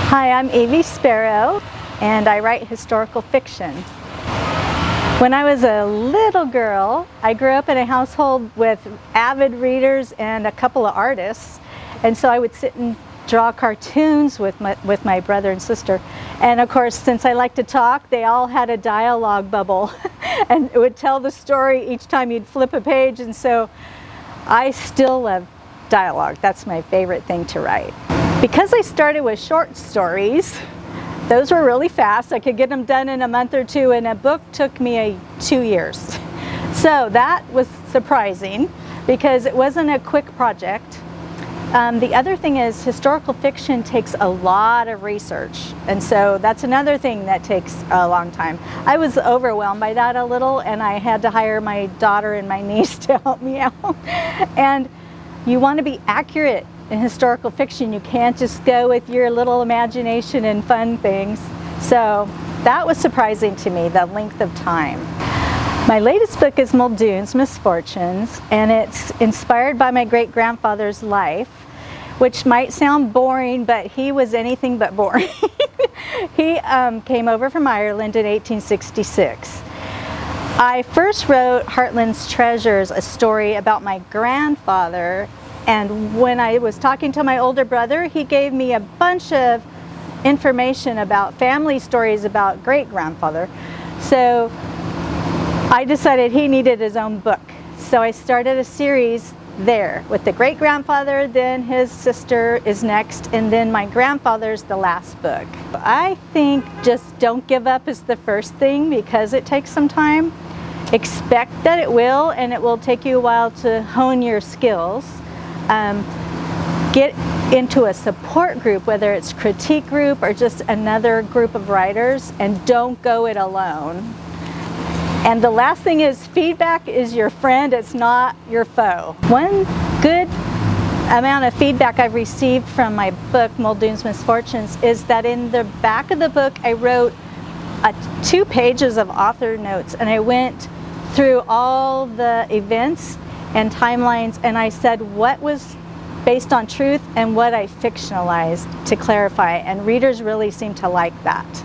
Hi, I'm Sparrow, and I write historical fiction. When I was a little girl, I grew up in a household with avid readers and a couple of artists, and so I would sit and draw cartoons with my brother and sister. And of course, since I like to talk, they all had a dialogue bubble and it would tell the story each time you'd flip a page, and so I still love dialogue. That's my favorite thing to write. Because I started with short stories, those were really fast. I could get them done in a month or two, and a book took me 2 years. So that was surprising because it wasn't a quick project. The other thing is historical fiction takes a lot of research, and so that's another thing that takes a long time. I was overwhelmed by that a little, and I had to hire my daughter and my niece to help me out. And you want to be accurate in historical fiction. You can't just go with your little imagination and fun things. So that was surprising to me, the length of time. My latest book is Muldoon's Misfortunes, and it's inspired by my great-grandfather's life, which might sound boring, but he was anything but boring. He came over from Ireland in 1866. I first wrote Heartland's Treasures, a story about my grandfather, and when I was talking to my older brother, he gave me a bunch of information about family stories about great-grandfather. So I decided he needed his own book. So I started a series there with the great-grandfather, then his sister is next, and then my grandfather's the last book. I think just don't give up is the first thing, because it takes some time. Expect that it will, and it will take you a while to hone your skills. Get into a support group, whether it's critique group or just another group of writers, and don't go it alone. And the last thing is, feedback is your friend, it's not your foe. One good amount of feedback I've received from my book, Muldoon's Misfortunes, is that in the back of the book I wrote 2 pages of author notes, and I went through all the events and timelines, and I said what was based on truth and what I fictionalized to clarify, and readers really seem to like that.